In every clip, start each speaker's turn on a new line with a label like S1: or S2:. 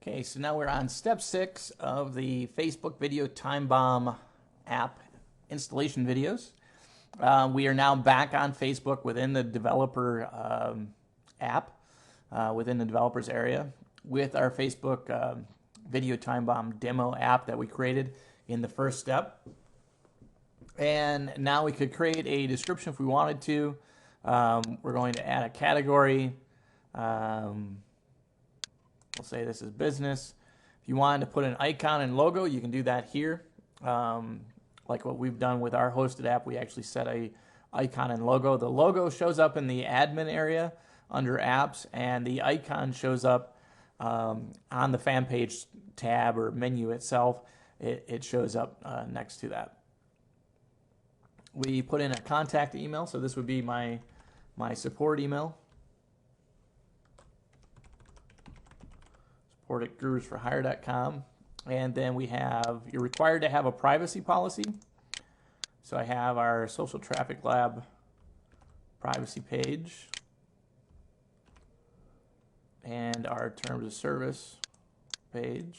S1: Okay, so now we're on step 6 of the Facebook Video Time Bomb app installation videos. We are now back on Facebook within the developer app, within the developers area, with our Facebook Video Time Bomb demo app that we created in the first step. And now we could create a description if we wanted to. We're going to add a category. We'll say this is business. If you wanted to put an icon and logo, you can do that here. Like what we've done with our hosted app, we actually set a icon and logo. The logo shows up in the admin area under apps, and the icon shows up on the fan page tab or menu itself. It shows up next to that. We put in a contact email, so this would be my support email. Support at gurusforhire.com. And then we have, you're required to have a privacy policy. So I have our Social Traffic Lab privacy page and our terms of service page.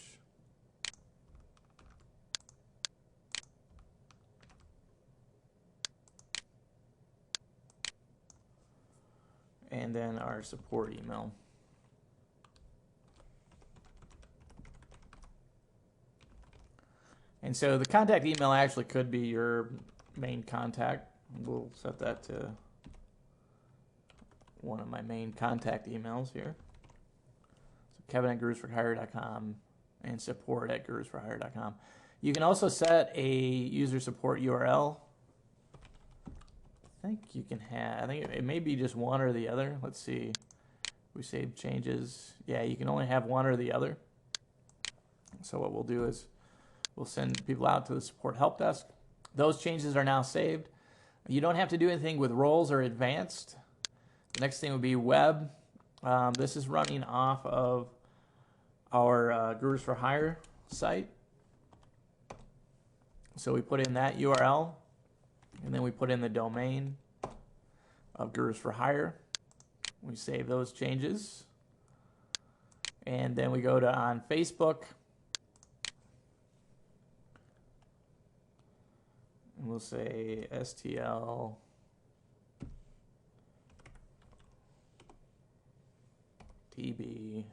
S1: And then our support email. And so the contact email actually could be your main contact. We'll set that to one of my main contact emails here. So Kevin@gurusforhire.com and support at gurusforhire.com. You can also set a user support URL. I think you can have, I think it may be just one or the other. Let's see. We save changes. Yeah, you can only have one or the other. So what we'll do is we'll send people out to the support help desk. Those changes are now saved. You don't have to do anything with roles or advanced. The next thing would be web. This is running off of our Gurus for Hire site. So we put in that URL, and then we put in the domain of Gurus for Hire. We save those changes. And then we go to on Facebook. And we'll say STL TB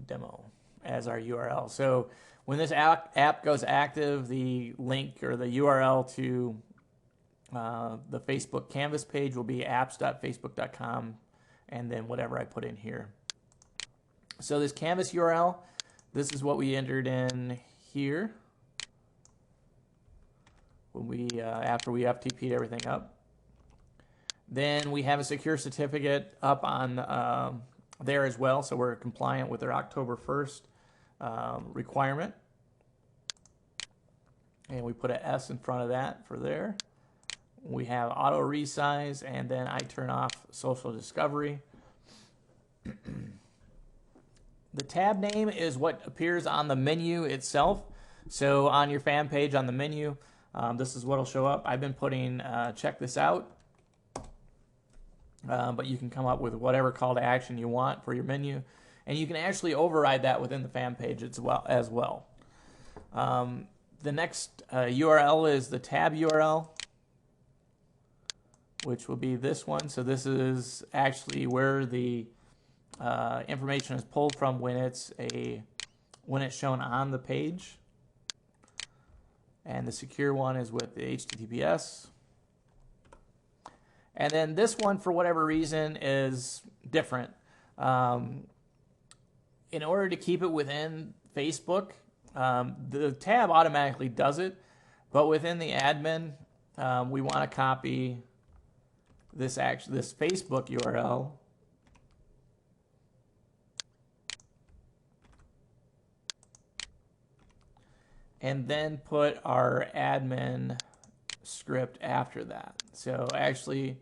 S1: demo as our URL. So when this app goes active, the link or the URL to the Facebook Canvas page will be apps.facebook.com and then whatever I put in here. So this Canvas URL, this is what we entered in here when we after we FTP'd everything up. Then we have a secure certificate up on there as well, so we're compliant with their October 1st requirement. And we put an S in front of that for there. We have auto resize, and then I turn off social discovery. The tab name is what appears on the menu itself. So on your fan page on the menu, this is what will show up. I've been putting check this out. But you can come up with whatever call to action you want for your menu. And you can actually override that within the fan page as well. The next URL is the tab URL, which will be this one. So this is actually where the information is pulled from when it's shown on the page. And the secure one is with the HTTPS. And then this one, for whatever reason, is different. In order to keep it within Facebook, the tab automatically does it, but within the admin, we want to copy this Facebook URL. And then put our admin script after that. So actually,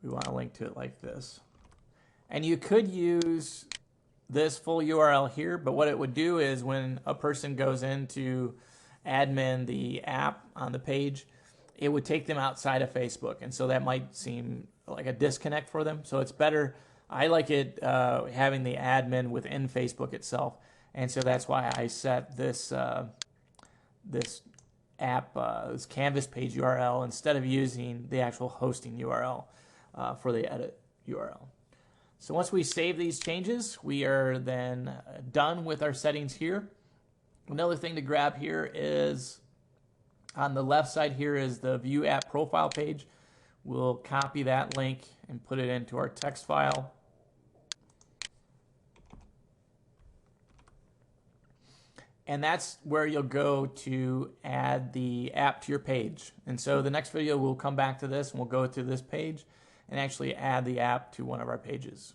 S1: we want to link to it like this. And you could use this full URL here, but what it would do is when a person goes into admin the app on the page, it would take them outside of Facebook. And so that might seem like a disconnect for them. So it's better I like it having the admin within Facebook itself, and so that's why I set this this app, this Canvas page URL, instead of using the actual hosting URL for the edit URL. So once we save these changes, we are then done with our settings here. Another thing to grab here is on the left side here is the View App Profile page. We'll copy that link and put it into our text file. And that's where you'll go to add the app to your page. And so the next video we'll come back to this and we'll go to this page and actually add the app to one of our pages.